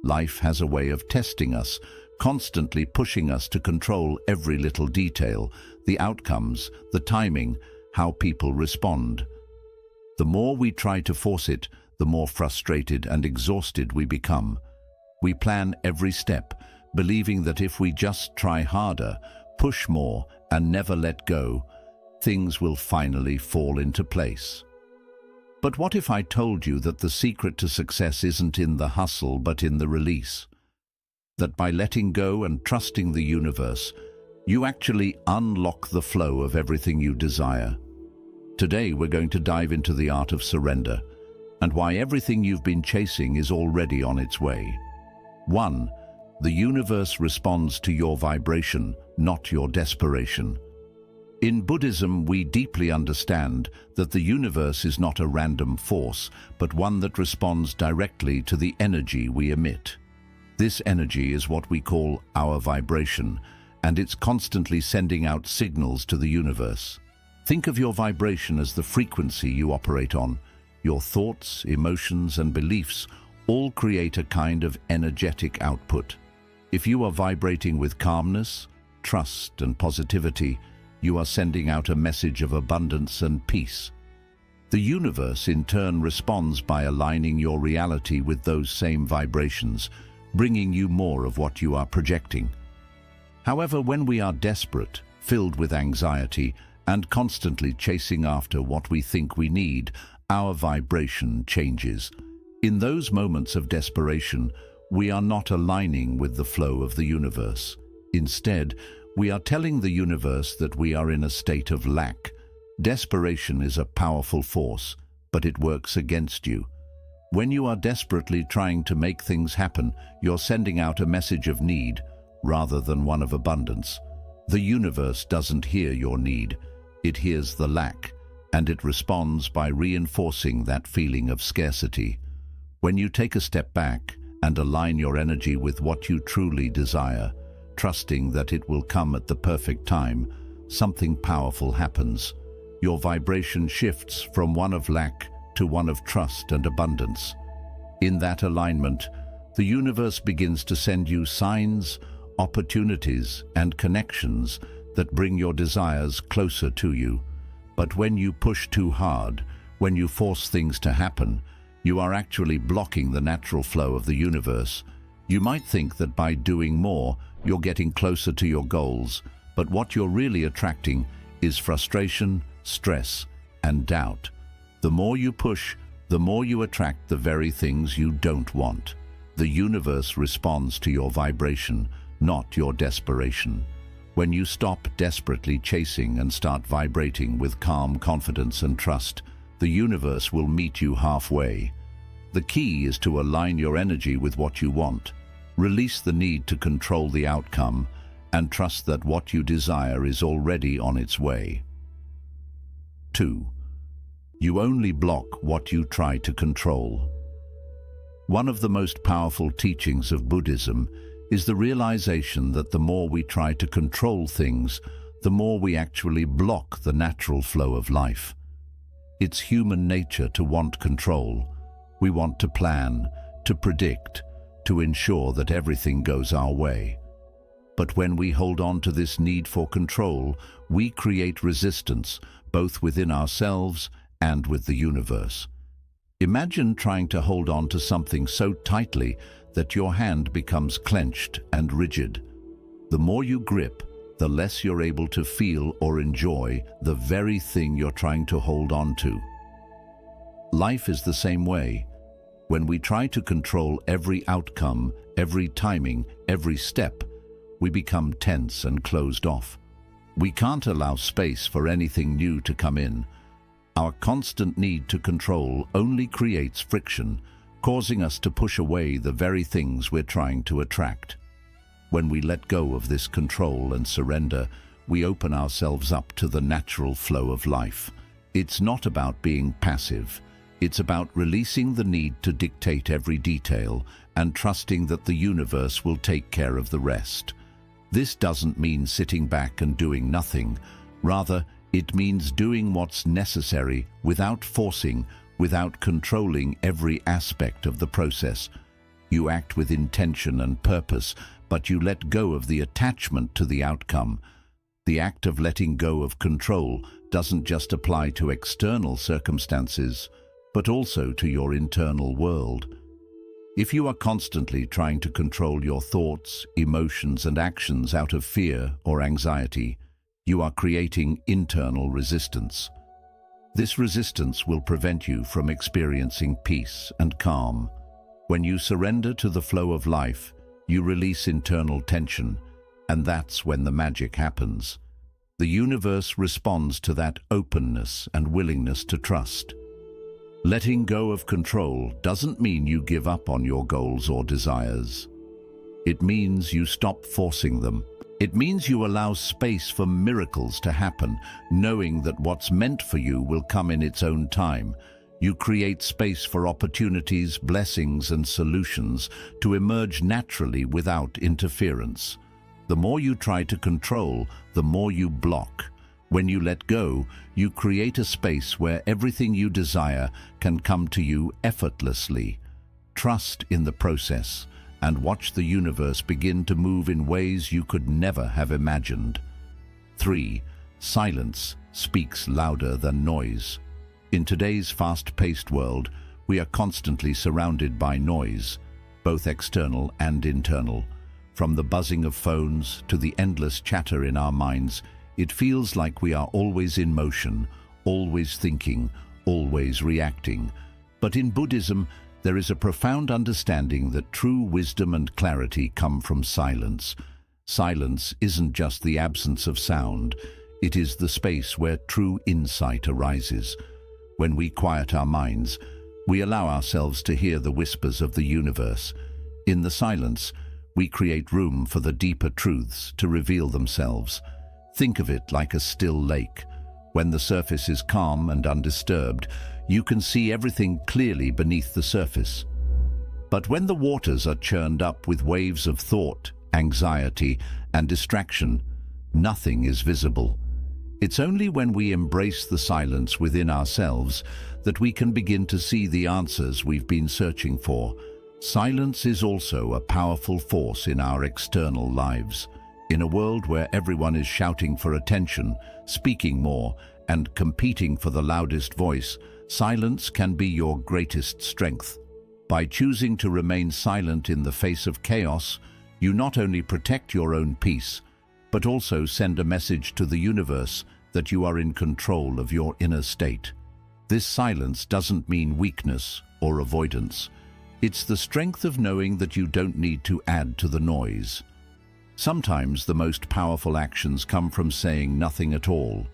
Life has a way of testing us, constantly pushing us to control every little detail, the outcomes, the timing, how people respond. The more we try to force it, the more frustrated and exhausted we become. We plan every step, believing that if we just try harder, push more, and never let go, things will finally fall into place. But what if I told you that the secret to success isn't in the hustle but in the release? That by letting go and trusting the universe, you actually unlock the flow of everything you desire. Today we're going to dive into the art of surrender and why everything you've been chasing is already on its way. 1. The universe responds to your vibration, not your desperation. In Buddhism, we deeply understand that the universe is not a random force, but one that responds directly to the energy we emit. This energy is what we call our vibration, and it's constantly sending out signals to the universe. Think of your vibration as the frequency you operate on. Your thoughts, emotions, and beliefs all create a kind of energetic output. If you are vibrating with calmness, trust, and positivity, you are sending out a message of abundance and peace. The universe, in turn, responds by aligning your reality with those same vibrations, bringing you more of what you are projecting. However, when we are desperate, filled with anxiety, and constantly chasing after what we think we need, our vibration changes. In those moments of desperation, we are not aligning with the flow of the universe. Instead, we are telling the universe that we are in a state of lack. Desperation is a powerful force, but it works against you. When you are desperately trying to make things happen, you're sending out a message of need rather than one of abundance. The universe doesn't hear your need. It hears the lack, and it responds by reinforcing that feeling of scarcity. When you take a step back and align your energy with what you truly desire, trusting that it will come at the perfect time, something powerful happens. Your vibration shifts from one of lack to one of trust and abundance. In that alignment, the universe begins to send you signs, opportunities, and connections that bring your desires closer to you. But when you push too hard, when you force things to happen, you are actually blocking the natural flow of the universe. You might think that by doing more, you're getting closer to your goals, but what you're really attracting is frustration, stress, and doubt. The more you push, the more you attract the very things you don't want. The universe responds to your vibration, not your desperation. When you stop desperately chasing and start vibrating with calm confidence and trust, the universe will meet you halfway. The key is to align your energy with what you want. Release the need to control the outcome and trust that what you desire is already on its way. 2. You only block what you try to control. One of the most powerful teachings of Buddhism is the realization that the more we try to control things, the more we actually block the natural flow of life. It's human nature to want control. We want to plan, to predict, to ensure that everything goes our way. But when we hold on to this need for control, we create resistance, both within ourselves and with the universe. Imagine trying to hold on to something so tightly that your hand becomes clenched and rigid. The more you grip, the less you're able to feel or enjoy the very thing you're trying to hold on to. Life is the same way. When we try to control every outcome, every timing, every step, we become tense and closed off. We can't allow space for anything new to come in. Our constant need to control only creates friction, causing us to push away the very things we're trying to attract. When we let go of this control and surrender, we open ourselves up to the natural flow of life. It's not about being passive. It's about releasing the need to dictate every detail and trusting that the universe will take care of the rest. This doesn't mean sitting back and doing nothing. Rather, it means doing what's necessary without forcing, without controlling every aspect of the process. You act with intention and purpose, but you let go of the attachment to the outcome. The act of letting go of control doesn't just apply to external circumstances, but also to your internal world. If you are constantly trying to control your thoughts, emotions, and actions out of fear or anxiety, you are creating internal resistance. This resistance will prevent you from experiencing peace and calm. When you surrender to the flow of life, you release internal tension, and that's when the magic happens. The universe responds to that openness and willingness to trust. Letting go of control doesn't mean you give up on your goals or desires. It means you stop forcing them. It means you allow space for miracles to happen, knowing that what's meant for you will come in its own time. You create space for opportunities, blessings, and solutions to emerge naturally without interference. The more you try to control, the more you block. When you let go, you create a space where everything you desire can come to you effortlessly. Trust in the process and watch the universe begin to move in ways you could never have imagined. 3. Silence speaks louder than noise. In today's fast-paced world, we are constantly surrounded by noise, both external and internal. From the buzzing of phones to the endless chatter in our minds, it feels like we are always in motion, always thinking, always reacting. But in Buddhism, there is a profound understanding that true wisdom and clarity come from silence. Silence isn't just the absence of sound, it is the space where true insight arises. When we quiet our minds, we allow ourselves to hear the whispers of the universe. In the silence, we create room for the deeper truths to reveal themselves. Think of it like a still lake. When the surface is calm and undisturbed, you can see everything clearly beneath the surface. But when the waters are churned up with waves of thought, anxiety, and distraction, nothing is visible. It's only when we embrace the silence within ourselves that we can begin to see the answers we've been searching for. Silence is also a powerful force in our external lives. In a world where everyone is shouting for attention, speaking more, and competing for the loudest voice, silence can be your greatest strength. By choosing to remain silent in the face of chaos, you not only protect your own peace, but also send a message to the universe that you are in control of your inner state. This silence doesn't mean weakness or avoidance. It's the strength of knowing that you don't need to add to the noise. Sometimes the most powerful actions come from saying nothing at all.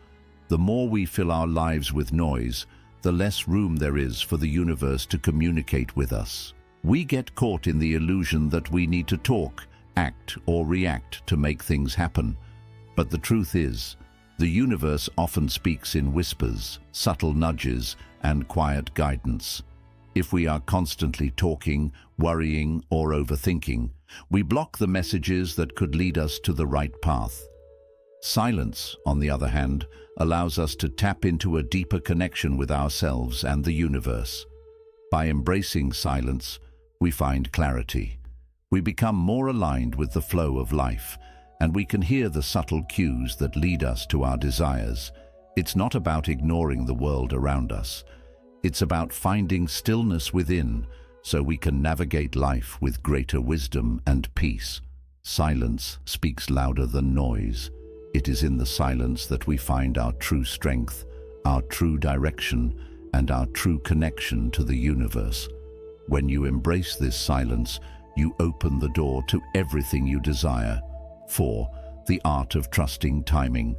The more we fill our lives with noise, the less room there is for the universe to communicate with us. We get caught in the illusion that we need to talk, act, or react to make things happen. But the truth is, the universe often speaks in whispers, subtle nudges, and quiet guidance. If we are constantly talking, worrying, or overthinking, we block the messages that could lead us to the right path. Silence, on the other hand, allows us to tap into a deeper connection with ourselves and the universe. By embracing silence, we find clarity. We become more aligned with the flow of life, and we can hear the subtle cues that lead us to our desires. It's not about ignoring the world around us. It's about finding stillness within, so we can navigate life with greater wisdom and peace. Silence speaks louder than noise. It is in the silence that we find our true strength, our true direction, and our true connection to the universe. When you embrace this silence, you open the door to everything you desire. 4. The art of trusting timing.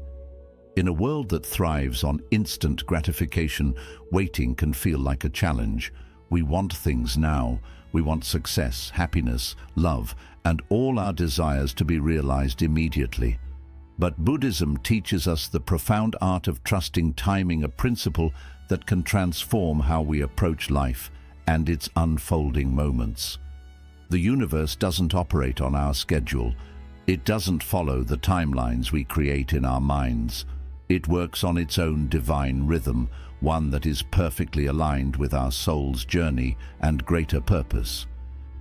In a world that thrives on instant gratification, waiting can feel like a challenge. We want things now. We want success, happiness, love, and all our desires to be realized immediately. But Buddhism teaches us the profound art of trusting timing, a principle that can transform how we approach life and its unfolding moments. The universe doesn't operate on our schedule. It doesn't follow the timelines we create in our minds. It works on its own divine rhythm, one that is perfectly aligned with our soul's journey and greater purpose.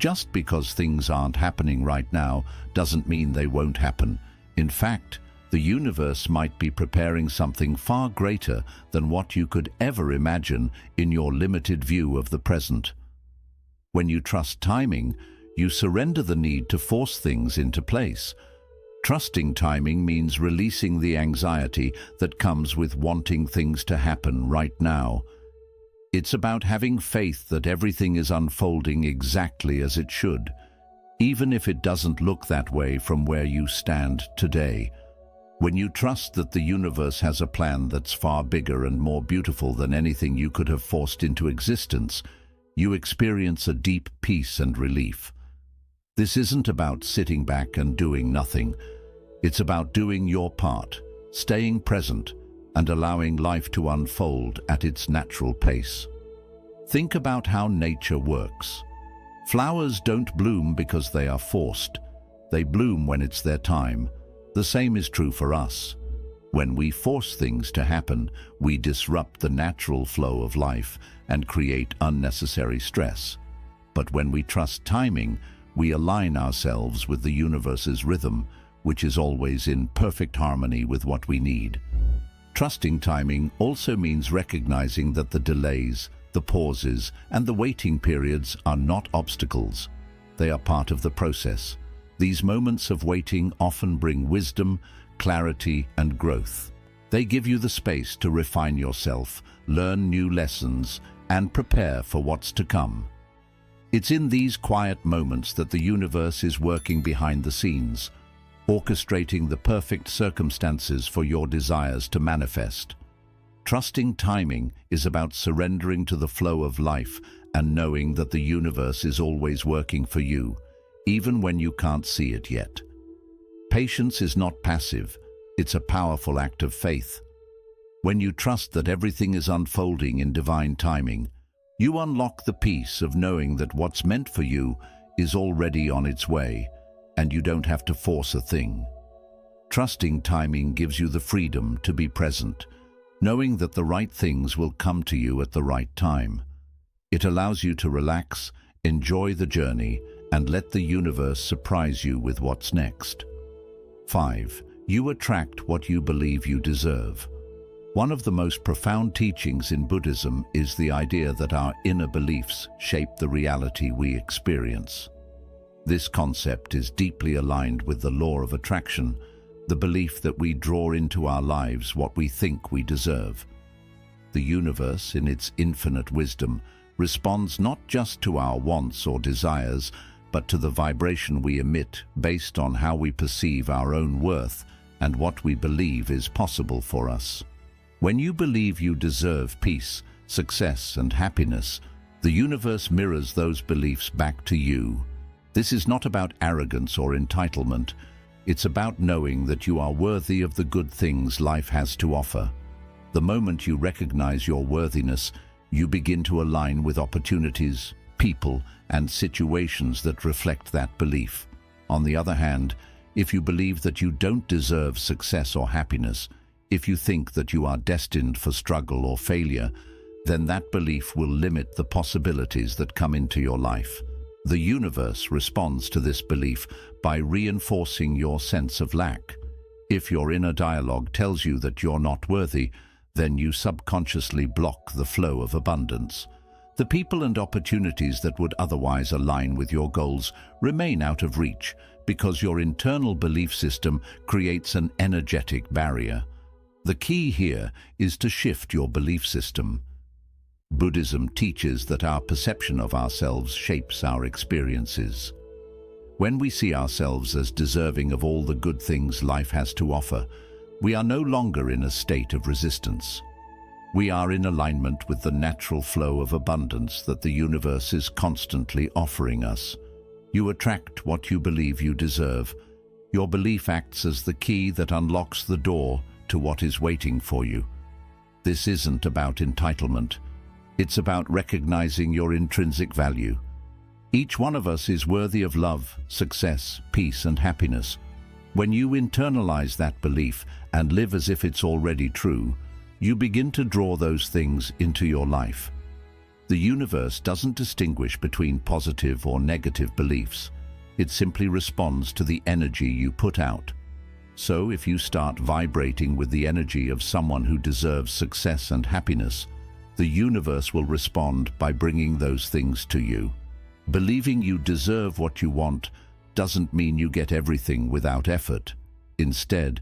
Just because things aren't happening right now doesn't mean they won't happen. In fact, the universe might be preparing something far greater than what you could ever imagine in your limited view of the present. When you trust timing, you surrender the need to force things into place. Trusting timing means releasing the anxiety that comes with wanting things to happen right now. It's about having faith that everything is unfolding exactly as it should, even if it doesn't look that way from where you stand today. When you trust that the universe has a plan that's far bigger and more beautiful than anything you could have forced into existence, you experience a deep peace and relief. This isn't about sitting back and doing nothing. It's about doing your part, staying present, and allowing life to unfold at its natural pace. Think about how nature works. Flowers don't bloom because they are forced. They bloom when it's their time. The same is true for us. When we force things to happen, we disrupt the natural flow of life and create unnecessary stress. But when we trust timing, we align ourselves with the universe's rhythm, which is always in perfect harmony with what we need. Trusting timing also means recognizing that the delays, the pauses, and the waiting periods are not obstacles. They are part of the process. These moments of waiting often bring wisdom, clarity, and growth. They give you the space to refine yourself, learn new lessons, and prepare for what's to come. It's in these quiet moments that the universe is working behind the scenes, orchestrating the perfect circumstances for your desires to manifest. Trusting timing is about surrendering to the flow of life and knowing that the universe is always working for you, even when you can't see it yet. Patience is not passive, it's a powerful act of faith. When you trust that everything is unfolding in divine timing, you unlock the peace of knowing that what's meant for you is already on its way, and you don't have to force a thing. Trusting timing gives you the freedom to be present, knowing that the right things will come to you at the right time. It allows you to relax, enjoy the journey, and let the universe surprise you with what's next. 5. You attract what you believe you deserve. One of the most profound teachings in Buddhism is the idea that our inner beliefs shape the reality we experience. This concept is deeply aligned with the law of attraction, the belief that we draw into our lives what we think we deserve. The universe, in its infinite wisdom, responds not just to our wants or desires, but to the vibration we emit based on how we perceive our own worth and what we believe is possible for us. When you believe you deserve peace, success, and happiness, the universe mirrors those beliefs back to you. This is not about arrogance or entitlement. It's about knowing that you are worthy of the good things life has to offer. The moment you recognize your worthiness, you begin to align with opportunities, people, and situations that reflect that belief. On the other hand, if you believe that you don't deserve success or happiness, if you think that you are destined for struggle or failure, then that belief will limit the possibilities that come into your life. The universe responds to this belief by reinforcing your sense of lack. If your inner dialogue tells you that you're not worthy, then you subconsciously block the flow of abundance. The people and opportunities that would otherwise align with your goals remain out of reach because your internal belief system creates an energetic barrier. The key here is to shift your belief system. Buddhism teaches that our perception of ourselves shapes our experiences. When we see ourselves as deserving of all the good things life has to offer, we are no longer in a state of resistance. We are in alignment with the natural flow of abundance that the universe is constantly offering us. You attract what you believe you deserve. Your belief acts as the key that unlocks the door to what is waiting for you. This isn't about entitlement. It's about recognizing your intrinsic value. Each one of us is worthy of love, success, peace, and happiness. When you internalize that belief and live as if it's already true, you begin to draw those things into your life. The universe doesn't distinguish between positive or negative beliefs. It simply responds to the energy you put out. So if you start vibrating with the energy of someone who deserves success and happiness, the universe will respond by bringing those things to you. Believing you deserve what you want doesn't mean you get everything without effort. Instead,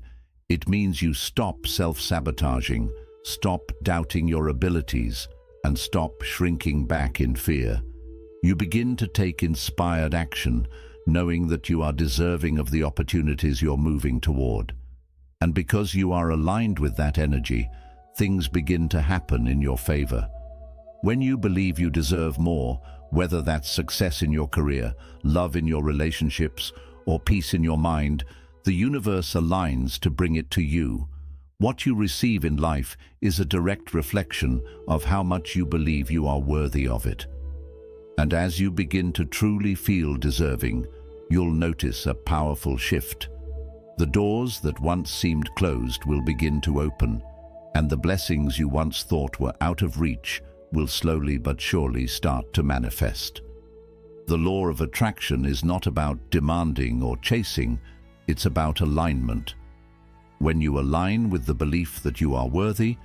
it means you stop self-sabotaging, stop doubting your abilities, and stop shrinking back in fear. You begin to take inspired action, knowing that you are deserving of the opportunities you're moving toward. And because you are aligned with that energy, things begin to happen in your favor. When you believe you deserve more, whether that's success in your career, love in your relationships, or peace in your mind, the universe aligns to bring it to you. What you receive in life is a direct reflection of how much you believe you are worthy of it. And as you begin to truly feel deserving, you'll notice a powerful shift. The doors that once seemed closed will begin to open, and the blessings you once thought were out of reach will slowly but surely start to manifest. The law of attraction is not about demanding or chasing, it's about alignment. When you align with the belief that you are worthy,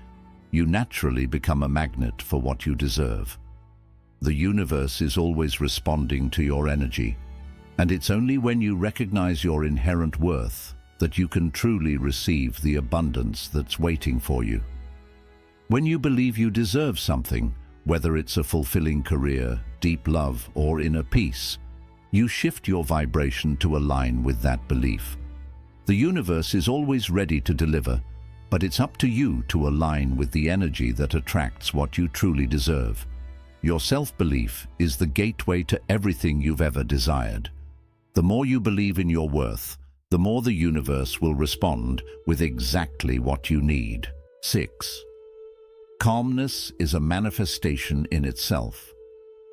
you naturally become a magnet for what you deserve. The universe is always responding to your energy, and it's only when you recognize your inherent worth that you can truly receive the abundance that's waiting for you. When you believe you deserve something, whether it's a fulfilling career, deep love, or inner peace, you shift your vibration to align with that belief. The universe is always ready to deliver, but it's up to you to align with the energy that attracts what you truly deserve. Your self-belief is the gateway to everything you've ever desired. The more you believe in your worth, the more the universe will respond with exactly what you need. 6. Calmness is a manifestation in itself.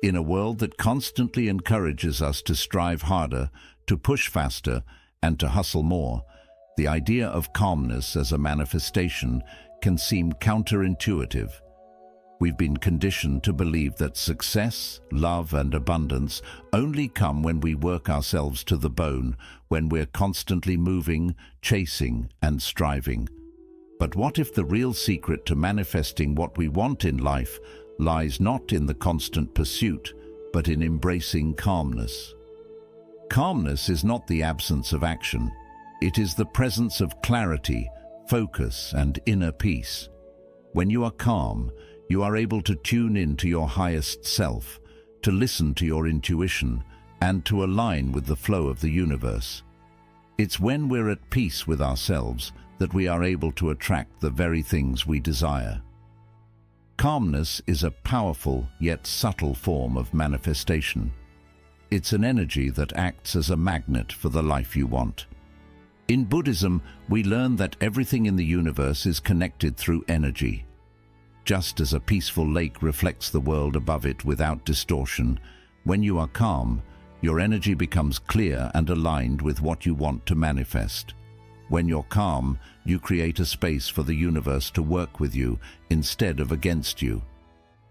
In a world that constantly encourages us to strive harder, to push faster, and to hustle more, the idea of calmness as a manifestation can seem counterintuitive. We've been conditioned to believe that success, love, and abundance only come when we work ourselves to the bone, when we're constantly moving, chasing, and striving. But what if the real secret to manifesting what we want in life lies not in the constant pursuit, but in embracing calmness? Calmness is not the absence of action. It is the presence of clarity, focus, and inner peace. When you are calm, you are able to tune in to your highest self, to listen to your intuition, and to align with the flow of the universe. It's when we're at peace with ourselves that we are able to attract the very things we desire. Calmness is a powerful yet subtle form of manifestation. It's an energy that acts as a magnet for the life you want. In Buddhism, we learn that everything in the universe is connected through energy. Just as a peaceful lake reflects the world above it without distortion, when you are calm, your energy becomes clear and aligned with what you want to manifest. When you're calm, you create a space for the universe to work with you instead of against you.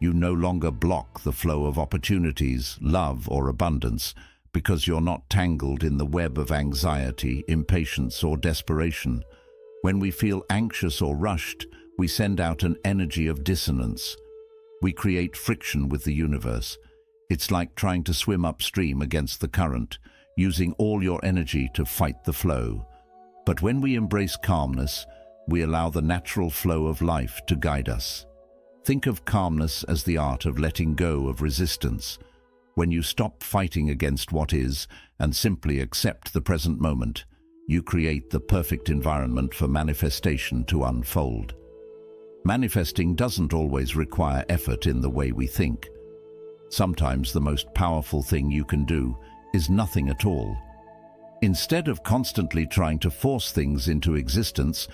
You no longer block the flow of opportunities, love, or abundance because you're not tangled in the web of anxiety, impatience, or desperation. When we feel anxious or rushed, we send out an energy of dissonance. We create friction with the universe. It's like trying to swim upstream against the current, using all your energy to fight the flow. But when we embrace calmness, we allow the natural flow of life to guide us. Think of calmness as the art of letting go of resistance. When you stop fighting against what is and simply accept the present moment, you create the perfect environment for manifestation to unfold. Manifesting doesn't always require effort in the way we think. Sometimes the most powerful thing you can do is nothing at all. Instead of constantly trying to force things into existence,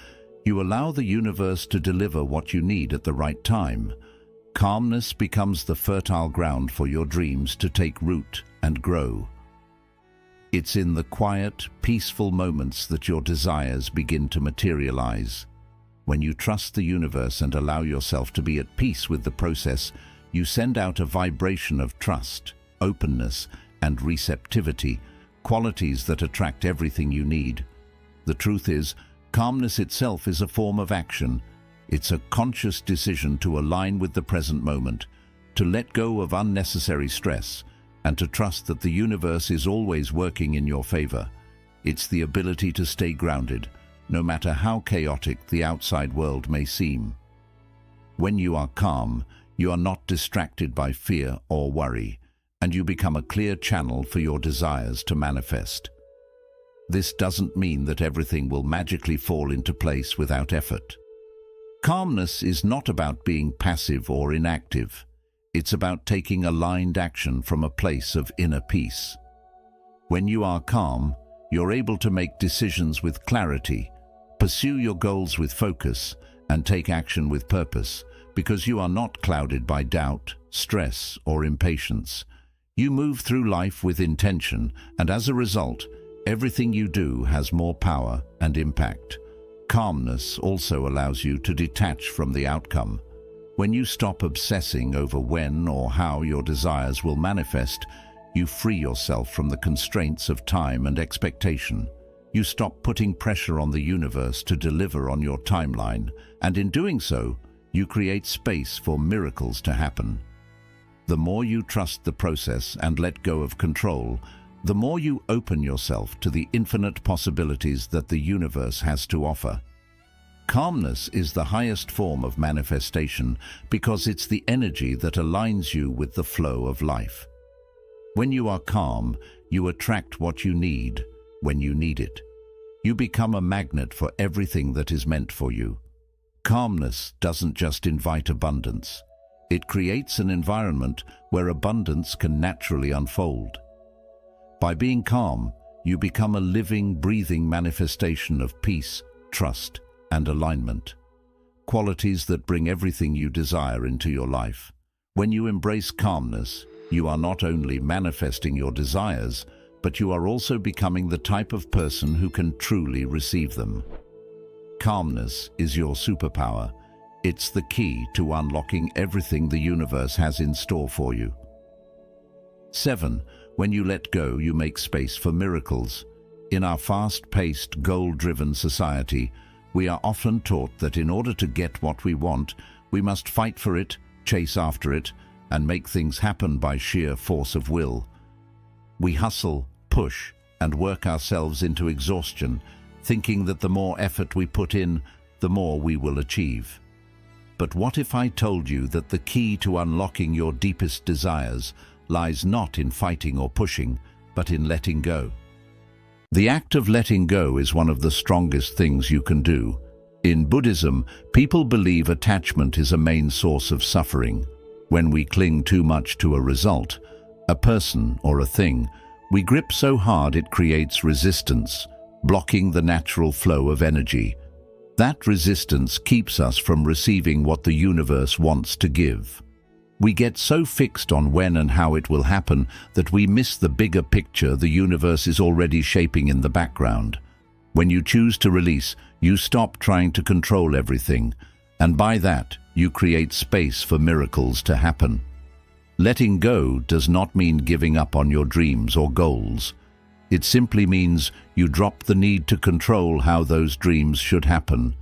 you allow the universe to deliver what you need at the right time. Calmness becomes the fertile ground for your dreams to take root and grow. It's in the quiet, peaceful moments that your desires begin to materialize. When you trust the universe and allow yourself to be at peace with the process, you send out a vibration of trust, openness, and receptivity, qualities that attract everything you need. The truth is, calmness itself is a form of action. It's a conscious decision to align with the present moment, to let go of unnecessary stress, and to trust that the universe is always working in your favor. It's the ability to stay grounded, no matter how chaotic the outside world may seem. When you are calm, you are not distracted by fear or worry, and you become a clear channel for your desires to manifest. This doesn't mean that everything will magically fall into place without effort. Calmness is not about being passive or inactive. It's about taking aligned action from a place of inner peace. When you are calm, you're able to make decisions with clarity, pursue your goals with focus, and take action with purpose, because you are not clouded by doubt, stress, or impatience. You move through life with intention, and as a result, everything you do has more power and impact. Calmness also allows you to detach from the outcome. When you stop obsessing over when or how your desires will manifest, you free yourself from the constraints of time and expectation. You stop putting pressure on the universe to deliver on your timeline, and in doing so, you create space for miracles to happen. The more you trust the process and let go of control, the more you open yourself to the infinite possibilities that the universe has to offer. Calmness is the highest form of manifestation because it's the energy that aligns you with the flow of life. When you are calm, you attract what you need when you need it. You become a magnet for everything that is meant for you. Calmness doesn't just invite abundance. It creates an environment where abundance can naturally unfold. By being calm, you become a living, breathing manifestation of peace, trust, and alignment. Qualities that bring everything you desire into your life. When you embrace calmness, you are not only manifesting your desires, but you are also becoming the type of person who can truly receive them. Calmness is your superpower. It's the key to unlocking everything the universe has in store for you. 7. When you let go, you make space for miracles. In our fast-paced, goal-driven society, we are often taught that in order to get what we want, we must fight for it, chase after it, and make things happen by sheer force of will. We hustle, push, and work ourselves into exhaustion, thinking that the more effort we put in, the more we will achieve. But what if I told you that the key to unlocking your deepest desires lies not in fighting or pushing, but in letting go? The act of letting go is one of the strongest things you can do. In Buddhism, people believe attachment is a main source of suffering. When we cling too much to a result, a person or a thing, we grip so hard it creates resistance, blocking the natural flow of energy. That resistance keeps us from receiving what the universe wants to give. We get so fixed on when and how it will happen that we miss the bigger picture the universe is already shaping in the background. When you choose to release, you stop trying to control everything, and by that, you create space for miracles to happen. Letting go does not mean giving up on your dreams or goals. It simply means you drop the need to control how those dreams should happen.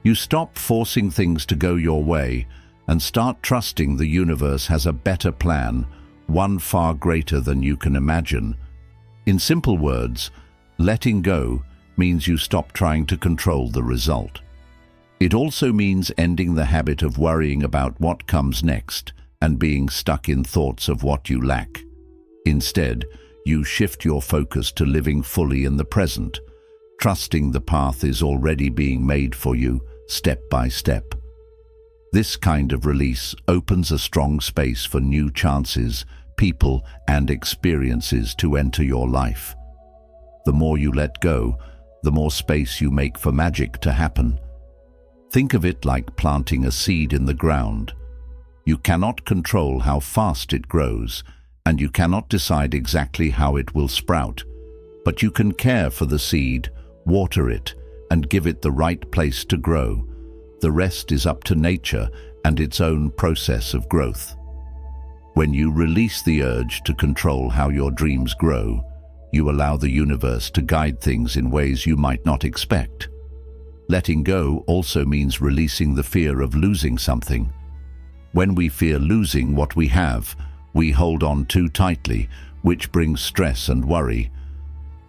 You stop forcing things to go your way and start trusting the universe has a better plan, one far greater than you can imagine. In simple words, letting go means you stop trying to control the result. It also means ending the habit of worrying about what comes next and being stuck in thoughts of what you lack. Instead, you shift your focus to living fully in the present, trusting the path is already being made for you, step by step. This kind of release opens a strong space for new chances, people, and experiences to enter your life. The more you let go, the more space you make for magic to happen. Think of it like planting a seed in the ground. You cannot control how fast it grows, and you cannot decide exactly how it will sprout, but you can care for the seed, water it, and give it the right place to grow. The rest is up to nature and its own process of growth. When you release the urge to control how your dreams grow, you allow the universe to guide things in ways you might not expect. Letting go also means releasing the fear of losing something. When we fear losing what we have, we hold on too tightly, which brings stress and worry.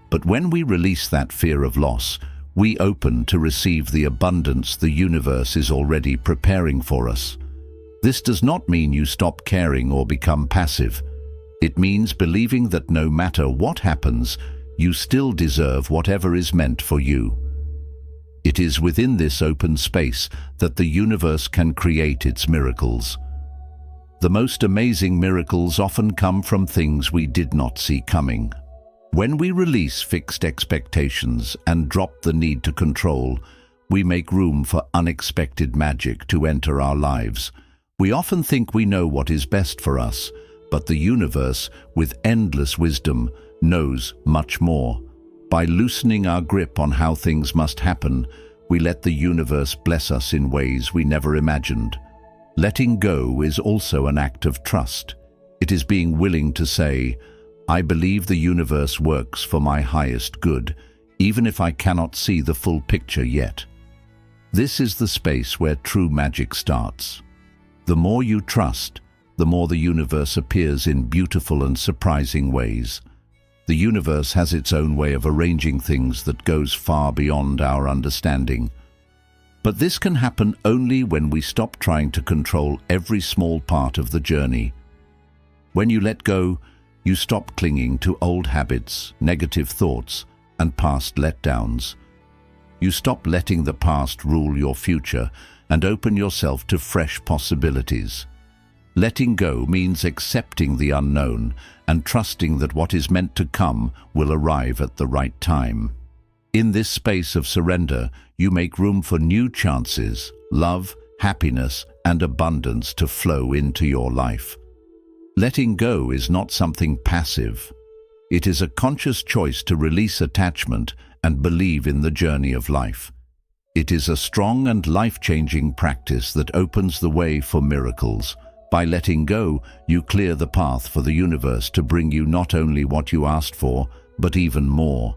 But when we release that fear of loss, we open to receive the abundance the universe is already preparing for us. This does not mean you stop caring or become passive. It means believing that no matter what happens, you still deserve whatever is meant for you. It is within this open space that the universe can create its miracles. The most amazing miracles often come from things we did not see coming. When we release fixed expectations and drop the need to control, we make room for unexpected magic to enter our lives. We often think we know what is best for us, but the universe, with endless wisdom, knows much more. By loosening our grip on how things must happen, we let the universe bless us in ways we never imagined. Letting go is also an act of trust. It is being willing to say, "I believe the universe works for my highest good, even if I cannot see the full picture yet." This is the space where true magic starts. The more you trust, the more the universe appears in beautiful and surprising ways. The universe has its own way of arranging things that goes far beyond our understanding. But this can happen only when we stop trying to control every small part of the journey. When you let go, you stop clinging to old habits, negative thoughts, and past letdowns. You stop letting the past rule your future and open yourself to fresh possibilities. Letting go means accepting the unknown and trusting that what is meant to come will arrive at the right time. In this space of surrender, you make room for new chances, love, happiness, and abundance to flow into your life. Letting go is not something passive. It is a conscious choice to release attachment and believe in the journey of life. It is a strong and life-changing practice that opens the way for miracles. By letting go, you clear the path for the universe to bring you not only what you asked for, but even more.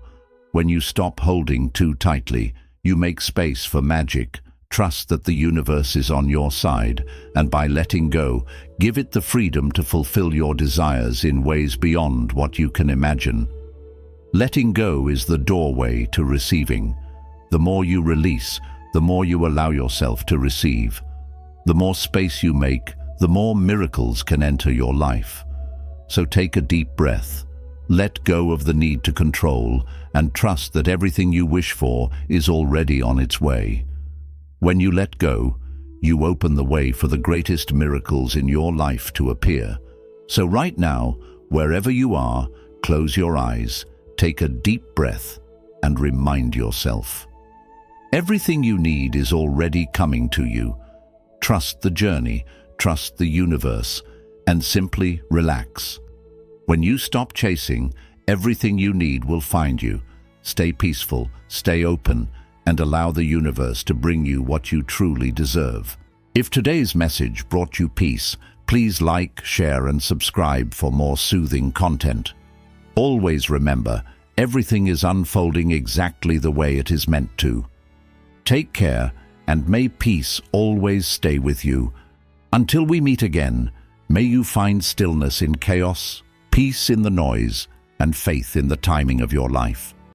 When you stop holding too tightly, you make space for magic. Trust that the universe is on your side, and by letting go, give it the freedom to fulfill your desires in ways beyond what you can imagine. Letting go is the doorway to receiving. The more you release, the more you allow yourself to receive. The more space you make, the more miracles can enter your life. So take a deep breath. Let go of the need to control and trust that everything you wish for is already on its way. When you let go, you open the way for the greatest miracles in your life to appear. So right now, wherever you are, close your eyes, take a deep breath, and remind yourself. Everything you need is already coming to you. Trust the journey, trust the universe, and simply relax. When you stop chasing, everything you need will find you. Stay peaceful, stay open, and allow the universe to bring you what you truly deserve. If today's message brought you peace, please like, share, and subscribe for more soothing content. Always remember, everything is unfolding exactly the way it is meant to. Take care, and may peace always stay with you. Until we meet again, may you find stillness in chaos, peace in the noise, and faith in the timing of your life.